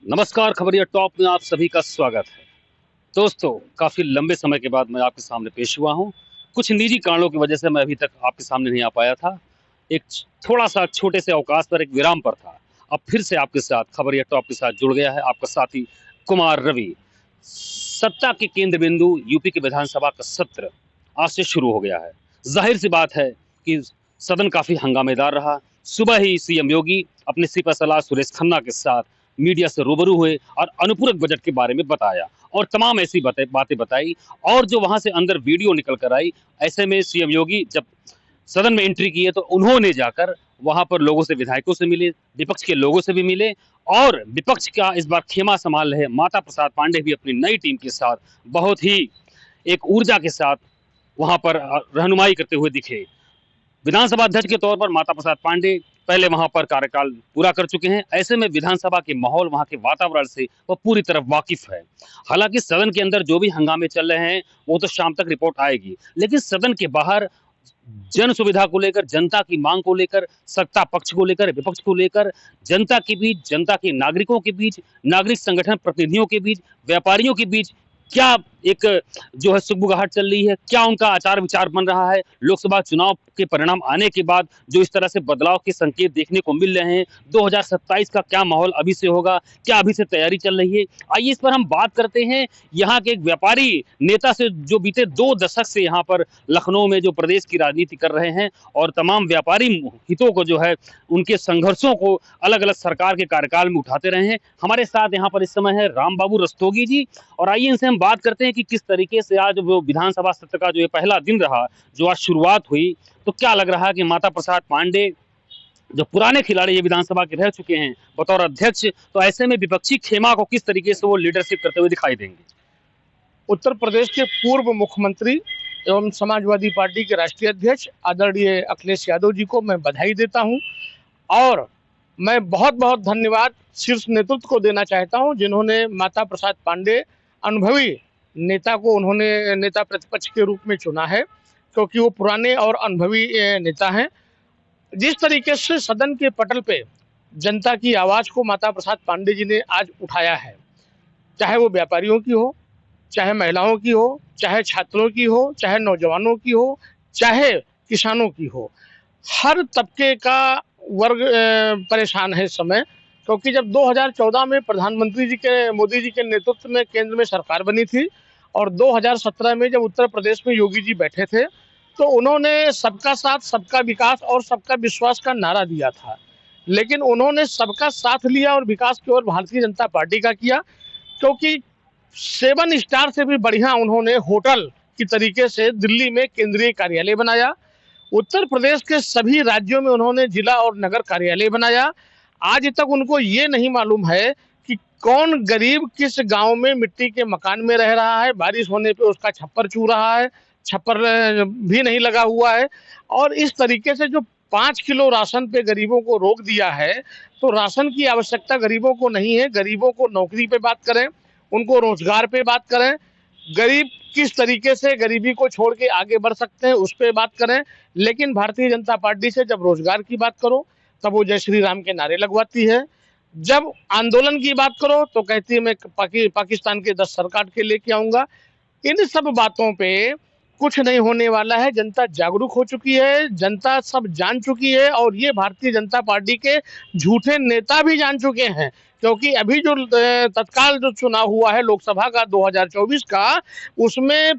नमस्कार, खबरिया टॉप में आप सभी का स्वागत है। दोस्तों, काफ़ी लंबे समय के बाद मैं आपके सामने पेश हुआ हूँ। कुछ निजी कारणों की वजह से मैं अभी तक आपके सामने नहीं आ पाया था। एक थोड़ा-सा छोटे से अवकाश पर, एक विराम पर था। अब फिर से आपके साथ खबरिया टॉप के साथ जुड़ गया है आपका साथी कुमार रवि। सत्ता के केंद्र बिंदु यूपी के विधानसभा का सत्र आज से शुरू हो गया है। ज़ाहिर-सी बात है कि सदन काफ़ी हंगामेदार रहा। सुबह ही सीएम योगी अपने सिपहसालार सुरेश खन्ना के साथ मीडिया से रूबरू हुए और अनुपूरक बजट के बारे में बताया और तमाम ऐसी बातें बताई। और जो वहां से अंदर वीडियो निकल कर आई, ऐसे में सीएम योगी जब सदन में एंट्री की है तो उन्होंने जाकर वहां पर लोगों से, विधायकों से मिले, विपक्ष के लोगों से भी मिले। और विपक्ष का इस बार खेमा संभाल रहे माता प्रसाद पांडे भी अपनी नई टीम के साथ बहुत ही एक ऊर्जा के साथ वहां पर रहनुमाई करते हुए दिखे। विधानसभा अध्यक्ष के तौर पर माता प्रसाद पांडे पहले वहां पर कार्यकाल पूरा कर चुके हैं। ऐसे में विधानसभा के माहौल, वहां के वातावरण से वो पूरी तरह वाकिफ है। हालांकि सदन के अंदर जो भी हंगामे चल रहे हैं वो तो शाम तक रिपोर्ट आएगी, लेकिन सदन के बाहर जन सुविधा को लेकर, जनता की मांग को लेकर, सत्ता पक्ष को लेकर, विपक्ष को लेकर, जनता के बीच, जनता के नागरिकों के बीच, नागरिक संगठन प्रतिनिधियों के बीच, व्यापारियों के बीच क्या एक जो है सुगबुगाहट चल रही है, क्या उनका आचार विचार बन रहा है। लोकसभा चुनाव के परिणाम आने के बाद जो इस तरह से बदलाव के संकेत देखने को मिल रहे हैं, 2027 का क्या माहौल अभी से होगा, क्या अभी से तैयारी चल रही है, आइए इस पर हम बात करते हैं। यहाँ के एक व्यापारी नेता से जो बीते 2 दशक से यहाँ पर लखनऊ में जो प्रदेश की राजनीति कर रहे हैं और तमाम व्यापारी हितों को जो है, उनके संघर्षों को अलग अलग सरकार के कार्यकाल में उठाते रहे हैं। हमारे साथ यहाँ पर इस समय है राम बाबू रस्तोगी जी, और आइए इनसे हम बात करते हैं कि किस तरीके से आज वो विधानसभा सत्र का जो ये पहला दिन रहा, जो आज शुरुआत हुई, तो क्या लग रहा है कि माता प्रसाद पांडे जो पुराने खिलाड़ी ये विधानसभा के रह चुके हैं बतौर अध्यक्ष, तो ऐसे में विपक्षी खेमा को किस तरीके से वो लीडरशिप करते हुए दिखाई देंगे। उत्तर प्रदेश के पूर्व मुख्यमंत्री एवं समाजवादी पार्टी के राष्ट्रीय अध्यक्ष आदरणीय अखिलेश यादव जी को मैं बधाई देता हूं और मैं बहुत बहुत धन्यवाद शीर्ष नेतृत्व को देना चाहता हूं, जिन्होंने माता प्रसाद पांडे अनुभवी नेता को उन्होंने नेता प्रतिपक्ष के रूप में चुना है, क्योंकि वो पुराने और अनुभवी नेता हैं। जिस तरीके से सदन के पटल पे जनता की आवाज़ को माता प्रसाद पांडे जी ने आज उठाया है, चाहे वो व्यापारियों की हो, चाहे महिलाओं की हो, चाहे छात्रों की हो, चाहे नौजवानों की हो, चाहे किसानों की हो, हर तबके का वर्ग परेशान है इस समय। क्योंकि जब 2014 में प्रधानमंत्री जी के, मोदी जी के नेतृत्व में केंद्र में सरकार बनी थी और 2017 में जब उत्तर प्रदेश में योगी जी बैठे थे, तो उन्होंने सबका साथ, सबका विकास और सबका विश्वास का नारा दिया था। लेकिन उन्होंने सबका साथ लिया और विकास की ओर भारतीय जनता पार्टी का किया, क्योंकि 7 स्टार से भी बढ़िया उन्होंने होटल की तरीके से दिल्ली में केंद्रीय कार्यालय बनाया। उत्तर प्रदेश के सभी राज्यों में उन्होंने जिला और नगर कार्यालय बनाया। आज तक उनको ये नहीं मालूम है कि कौन गरीब किस गांव में मिट्टी के मकान में रह रहा है, बारिश होने पे उसका छप्पर चू रहा है, छप्पर भी नहीं लगा हुआ है। और इस तरीके से जो 5 किलो राशन पे गरीबों को रोक दिया है, तो राशन की आवश्यकता गरीबों को नहीं है। गरीबों को नौकरी पे बात करें, उनको रोजगार पे बात करें, गरीब किस तरीके से गरीबी को छोड़ के आगे बढ़ सकते हैं उस पर बात करें। लेकिन भारतीय जनता पार्टी से जब रोजगार की बात करो तब वो जय श्री राम के नारे लगवाती है। जब आंदोलन की बात करो तो कहती है मैं पाकिस्तान के 10 सर काट के लेके आऊंगा। इन सब बातों पे कुछ नहीं होने वाला है। जनता जागरूक हो चुकी है, जनता सब जान चुकी है और ये भारतीय जनता पार्टी के झूठे नेता भी जान चुके हैं। क्योंकि अभी जो तत्काल जो चुनाव हुआ है लोकसभा का 2024 का, उसमें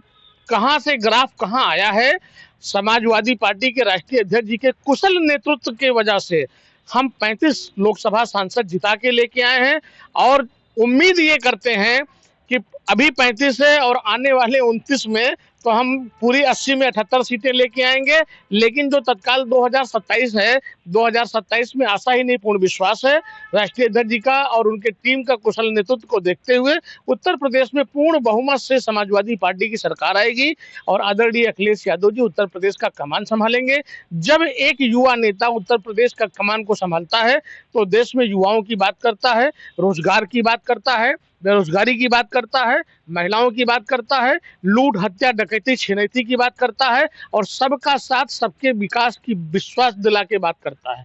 कहां से ग्राफ कहां आया है। समाजवादी पार्टी के राष्ट्रीय अध्यक्ष जी के कुशल नेतृत्व के वजह से हम 35 लोकसभा सांसद जिता के लेके आए हैं और उम्मीद ये करते हैं कि अभी 35 है और आने वाले 29 में तो हम पूरी 80 में 78 सीटें लेके आएंगे। लेकिन जो तत्काल 2027 है, 2027 में आशा ही नहीं पूर्ण विश्वास है। राष्ट्रीय अध्यक्ष जी का और उनके टीम का कुशल नेतृत्व को देखते हुए उत्तर प्रदेश में पूर्ण बहुमत से समाजवादी पार्टी की सरकार आएगी और आदरणीय अखिलेश यादव जी उत्तर प्रदेश का कमान संभालेंगे। जब एक युवा नेता उत्तर प्रदेश का कमान को संभालता है तो देश में युवाओं की बात करता है, रोजगार की बात करता है, बेरोजगारी की बात करता है, महिलाओं की बात करता है, लूट हत्या डकैती छिनैती की बात करता है और सबका साथ सबके विकास की विश्वास दिला के बात करता है।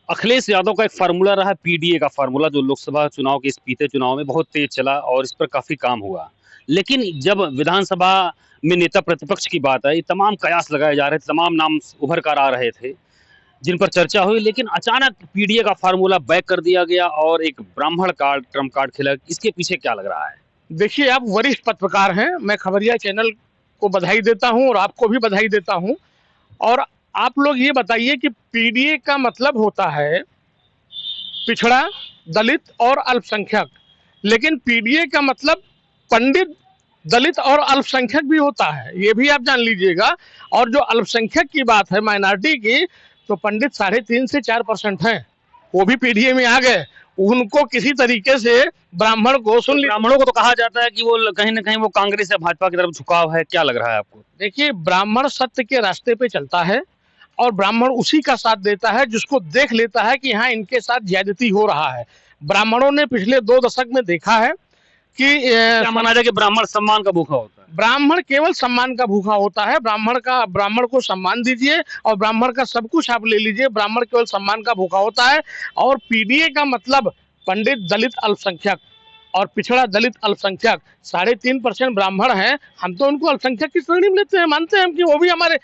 अखिलेश यादव का एक फार्मूला रहा, पीडीए का फार्मूला, जो लोकसभा चुनाव के इस बीते चुनाव में बहुत तेज चला और इस पर काफी काम हुआ। लेकिन जब विधानसभा में नेता प्रतिपक्ष की बात आई, तमाम कयास लगाए जा रहे थे, तमाम नाम उभर कर आ रहे थे जिन पर चर्चा हुई, लेकिन अचानक पीडीए का फार्मूला बैक कर दिया गया और एक ब्राह्मण कार्ड, ट्रम्प कार्ड खेला। इसके पीछे क्या लग रहा है? देखिए, आप वरिष्ठ पत्रकार हैं, मैं खबरिया चैनल को बधाई देता हूं और आपको भी बधाई देता हूं। और आप लोग ये बताइए कि पीडीए का मतलब होता है पिछड़ा, दलित और अल्पसंख्यक, लेकिन पीडीए का मतलब पंडित, दलित और अल्पसंख्यक भी होता है, ये भी आप जान लीजिएगा। और जो अल्पसंख्यक की बात है, माइनॉरिटी की, तो पंडित 3.5 से 4% हैं, वो भी पीडीए में आ गए। उनको किसी तरीके से ब्राह्मण को सुन लिया। ब्राह्मणों को तो कहा जाता है कि वो कहीं ना कहीं वो कांग्रेस या भाजपा की तरफ झुकाव है, क्या लग रहा है आपको? देखिए, ब्राह्मण सत्य के रास्ते पे चलता है और ब्राह्मण उसी का साथ देता है जिसको देख लेता है कि हाँ, इनके साथ ज्यादती हो रहा है। ब्राह्मणों ने पिछले 2 दशक में देखा है कि क्या माना जाए कि ब्राह्मण सम्मान का भूखा होता है? ब्राह्मण केवल सम्मान का भूखा होता है। ब्राह्मण को सम्मान दीजिए और ब्राह्मण का सब कुछ आप ले लीजिए, ब्राह्मण केवल सम्मान का भूखा होता है। और पीडीए का मतलब पंडित, दलित, अल्पसंख्यक और पिछड़ा, दलित, अल्पसंख्यक 3.5% ब्राह्मण हैं। हम तो उनको अल्पसंख्यक की श्रेणी में लेते हैं, मानते हैं कि वो भी हमारे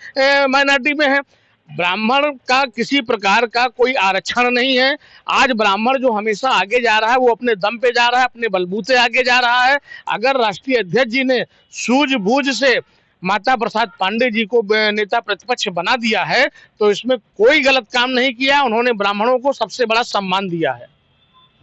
माइनॉरिटी में है। ब्राह्मण का किसी प्रकार का कोई आरक्षण नहीं है। आज ब्राह्मण जो हमेशा आगे जा रहा है, वो अपने दम पे जा रहा है, अपने बलबूते आगे जा रहा है। अगर राष्ट्रीय अध्यक्ष जी ने सूझबूझ से माता प्रसाद पांडे जी को नेता प्रतिपक्ष बना दिया है, तो इसमें कोई गलत काम नहीं किया। उन्होंने ब्राह्मणों को सबसे बड़ा सम्मान दिया है।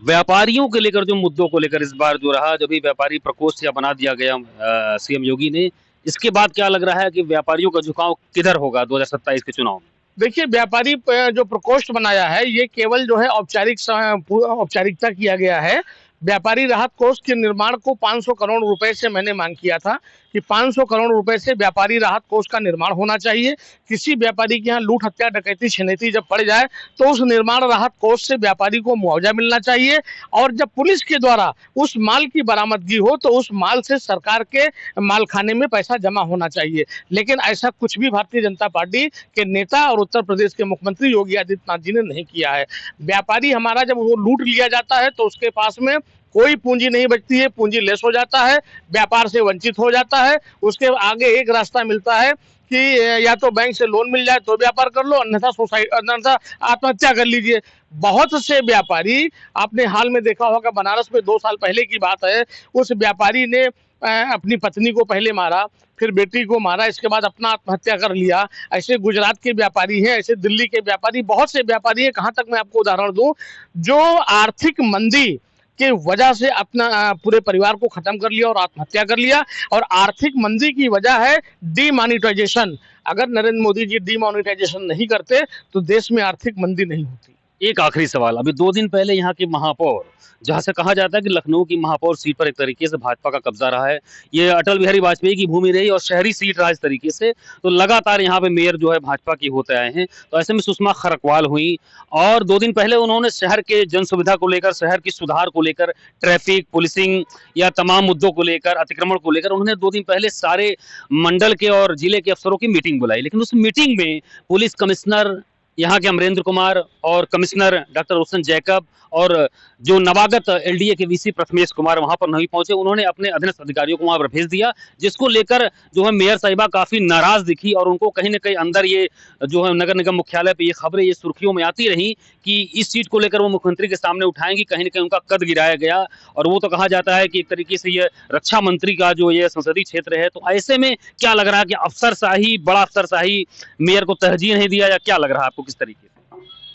व्यापारियों के लेकर, जो मुद्दों को लेकर इस बार जो रहा, जब भी व्यापारी प्रकोष्ठ या बना दिया गया सीएम योगी ने, इसके बाद क्या लग रहा है कि व्यापारियों का झुकाव किधर होगा 2027 के चुनाव में? देखिए, व्यापारी जो प्रकोष्ठ बनाया है, ये केवल जो है औपचारिकता किया गया है। व्यापारी राहत कोष के निर्माण को 500 करोड़ रुपए से मैंने मांग किया था कि 500 करोड़ रुपए से व्यापारी राहत कोष का निर्माण होना चाहिए। किसी व्यापारी के यहाँ लूट, हत्या, डकैती, छिनैती जब पड़ जाए तो उस निर्माण राहत कोष से व्यापारी को मुआवजा मिलना चाहिए। और जब पुलिस के द्वारा उस माल की बरामदगी हो तो उस माल से सरकार के मालखाने में पैसा जमा होना चाहिए। लेकिन ऐसा कुछ भी भारतीय जनता पार्टी के नेता और उत्तर प्रदेश के मुख्यमंत्री योगी आदित्यनाथ जी ने नहीं किया है। व्यापारी हमारा जब वो लूट लिया जाता है तो उसके पास में कोई पूंजी नहीं बचती है, पूंजी लेस हो जाता है, व्यापार से वंचित हो जाता है। उसके आगे एक रास्ता मिलता है कि या तो बैंक से लोन मिल जाए तो व्यापार कर लो, अन्यथा आत्महत्या कर लीजिए। बहुत से व्यापारी, आपने हाल में देखा होगा, बनारस में 2 साल पहले की बात है, उस व्यापारी ने अपनी पत्नी को पहले मारा, फिर बेटी को मारा, इसके बाद अपना आत्महत्या कर लिया। ऐसे गुजरात के व्यापारी हैं, ऐसे दिल्ली के व्यापारी, बहुत से व्यापारी हैं। कहाँ तक मैं आपको उदाहरण दूं, जो आर्थिक मंदी के वजह से अपना पूरे परिवार को खत्म कर लिया और आत्महत्या कर लिया। और आर्थिक मंदी की वजह है डीमोनेटाइजेशन। अगर नरेंद्र मोदी जी डीमोनेटाइजेशन नहीं करते तो देश में आर्थिक मंदी नहीं होती। एक आखिरी सवाल, अभी 2 दिन पहले यहाँ के महापौर, जहाँ से कहा जाता है कि लखनऊ की महापौर सीट पर एक तरीके से भाजपा का कब्जा रहा है, ये अटल बिहारी वाजपेयी की भूमि रही और शहरी सीट रहा इस तरीके से, तो लगातार यहाँ पे मेयर जो है भाजपा की होते आए हैं। तो ऐसे में सुषमा खरकवाल हुई और 2 दिन पहले उन्होंने शहर के जन सुविधा को लेकर, शहर की सुधार को लेकर, ट्रैफिक, पुलिसिंग या तमाम मुद्दों को लेकर, अतिक्रमण को लेकर उन्होंने 2 दिन पहले सारे मंडल के और जिले के अफसरों की मीटिंग बुलाई। लेकिन उस मीटिंग में पुलिस कमिश्नर यहाँ के अमरेंद्र कुमार और कमिश्नर डॉक्टर रोशन जैकब और जो नवागत एलडीए के वीसी प्रथमेश कुमार वहां पर नहीं पहुंचे। उन्होंने अपने अधीनस्थ अधिकारियों को वहां पर भेज दिया, जिसको लेकर जो है मेयर साहिबा काफी नाराज दिखी और उनको कहीं ना कहीं अंदर ये जो है नगर निगम मुख्यालय पे ये खबरें, ये सुर्खियों में आती रही कि इस चीज को लेकर वो मुख्यमंत्री के सामने उठाएंगी, कहीं ना कहीं उनका कद गिराया गया। और वो तो कहा जाता है कि एक तरीके से ये रक्षा मंत्री का जो ये संसदीय क्षेत्र है, तो ऐसे में क्या लग रहा है कि अफसरशाही, बड़ा अफसरशाही, मेयर को तरजीह नहीं दिया, या क्या लग रहा है आपको, किस तरीके से?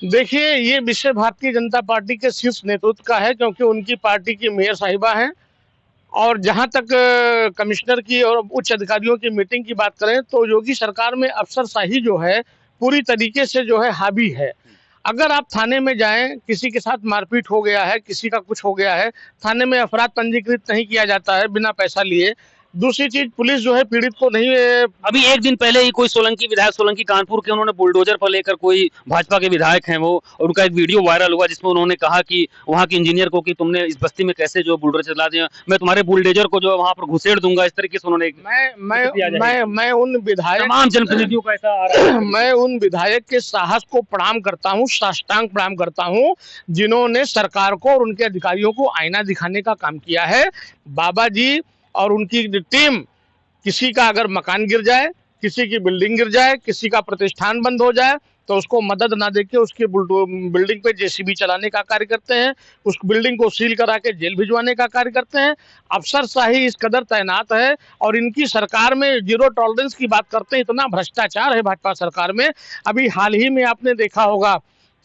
देखिए, ये विषय भारतीय जनता पार्टी के शीर्ष नेतृत्व का है, क्योंकि उनकी पार्टी की मेयर साहिबा हैं। और जहां तक कमिश्नर की और उच्च अधिकारियों की मीटिंग की बात करें तो योगी सरकार में अफसरशाही जो है पूरी तरीके से जो है हावी है। अगर आप थाने में जाएं, किसी के साथ मारपीट हो गया है, किसी का कुछ हो गया है, थाने में अफराद पंजीकृत नहीं किया जाता है बिना पैसा लिए। दूसरी चीज, पुलिस जो है पीड़ित को नहीं अभी एक दिन पहले ही कोई सोलंकी विधायक, सोलंकी कानपुर के, उन्होंने बुलडोजर पर लेकर, कोई भाजपा के विधायक हैं वो, और उनका एक वीडियो वायरल हुआ जिसमें उन्होंने कहा कि वहां के इंजीनियर को कि तुमने इस बस्ती में कैसे जो बुलडोजर चला दिया, मैं तुम्हारे बुलडोजर को जो वहां पर घुसेड़ दूंगा, इस तरीके से उन्होंने मैं उन विधायक, तमाम जनप्रतिनिधियों का ऐसा आ रहा है। मैं उन विधायक के साहस को प्रणाम करता हूं, साष्टांग प्रणाम करता हूं, जिन्होंने सरकार को और उनके अधिकारियों को आईना दिखाने का काम किया है। बाबा जी और उनकी टीम, किसी का अगर मकान गिर जाए, किसी की बिल्डिंग गिर जाए, किसी का प्रतिष्ठान बंद हो जाए, तो उसको मदद ना देके उसकी बिल्डिंग पे जेसीबी चलाने का कार्य करते हैं, उस बिल्डिंग को सील करा के जेल भिजवाने का कार्य करते हैं। अफसरशाही इस कदर तैनात है और इनकी सरकार में जीरो टॉलरेंस की बात करते हैं, इतना भ्रष्टाचार है भाजपा सरकार में। अभी हाल ही में आपने देखा होगा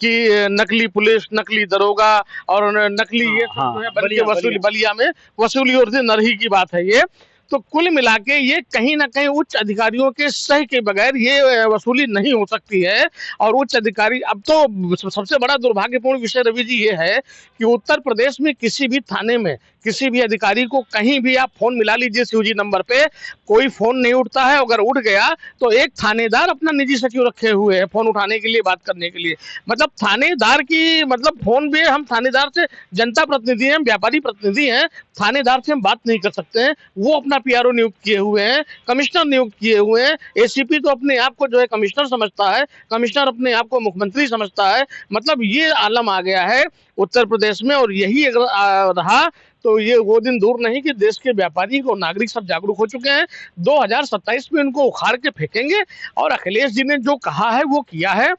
कि नकली पुलिस, नकली दरोगा और नकली ये सब जो है बल्कि वसूली, बलिया में वसूली और नरही की बात है ये। तो कुल मिला के ये कहीं ना कहीं उच्च अधिकारियों के सही के बगैर ये वसूली नहीं हो सकती है। और उच्च अधिकारी, अब तो सबसे बड़ा दुर्भाग्यपूर्ण विषय रवि जी ये है कि उत्तर प्रदेश में किसी भी थाने में किसी भी अधिकारी को कहीं भी आप फोन मिला लीजिए सीओजी नंबर पे, कोई फोन नहीं उठता है। अगर उठ गया तो एक थानेदार अपना निजी सचिव रखे हुए हैं फोन उठाने के लिए, बात करने के लिए। मतलब थानेदार की, मतलब फोन भी हम थानेदार से, जनता प्रतिनिधि हैं, व्यापारी प्रतिनिधि हैं, थानेदार से हम बात नहीं कर सकते हैं। वो अपना पीआरओ नियुक्त किए हुए हैं, कमिश्नर नियुक्त किए हुए हैं। एसीपी तो अपने आप को जो है कमिश्नर समझता है, कमिश्नर अपने आप को मुख्यमंत्री समझता है। मतलब ये आलम आ गया है उत्तर प्रदेश में। और यही अगर रहा तो ये वो दिन दूर नहीं कि देश के व्यापारी और नागरिक सब जागरूक हो चुके हैं। 2027 में इनको उखाड़ के फेंकेंगे। और अखिलेश जी ने जो कहा है वो किया है।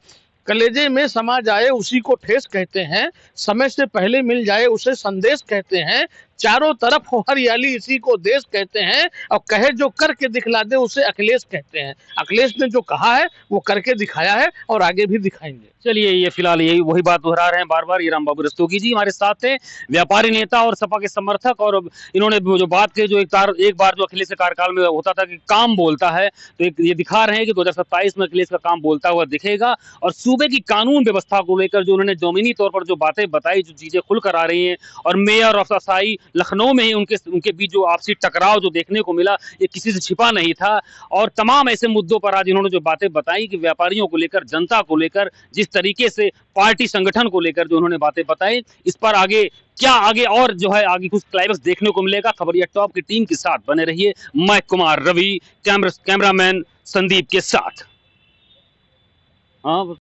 कलेजे में समा जाए उसी को ठेस कहते हैं, समय से पहले मिल जाए उसे संदेश कहते हैं, चारों तरफ हो हरियाली इसी को देश कहते हैं, और कहे जो करके दिखला दे उसे अखिलेश कहते हैं। अखिलेश ने जो कहा है वो करके दिखाया है और आगे भी दिखाएंगे। चलिए, ये फिलहाल यही वही बात दोहरा रहे हैं बार बार। ये रामबाबू रस्तोगी जी हमारे साथ थे, व्यापारी नेता और सपा के समर्थक। और इन्होंने जो बात की, जो एक बार जो अखिलेश के कार्यकाल में होता था कि काम बोलता है, तो ये दिखा रहे हैं कि 2027 में अखिलेश का काम बोलता हुआ दिखेगा। और सूबे की कानून व्यवस्था को लेकर जो उन्होंने जमीनी तौर पर जो बातें बताई, जो चीजें खुल कर आ रही हैं, और मेयर और अफसरशाही लखनऊ में ही उनके बीच जो आपसी टकराव जो देखने को मिला, ये किसी से छिपा नहीं था। और तमाम ऐसे मुद्दों पर आज इन्होंने जो बातें बताई कि व्यापारियों को लेकर, जनता को लेकर, जिस तरीके से पार्टी संगठन को लेकर जो उन्होंने बातें बताई, इस पर आगे और जो है आगे कुछ क्लाइमेक्स देखने को मिलेगा। खबरिया टॉप की टीम के साथ बने रहिए। मैं कुमार रवि, कैमरामैन संदीप के साथ। हाँ।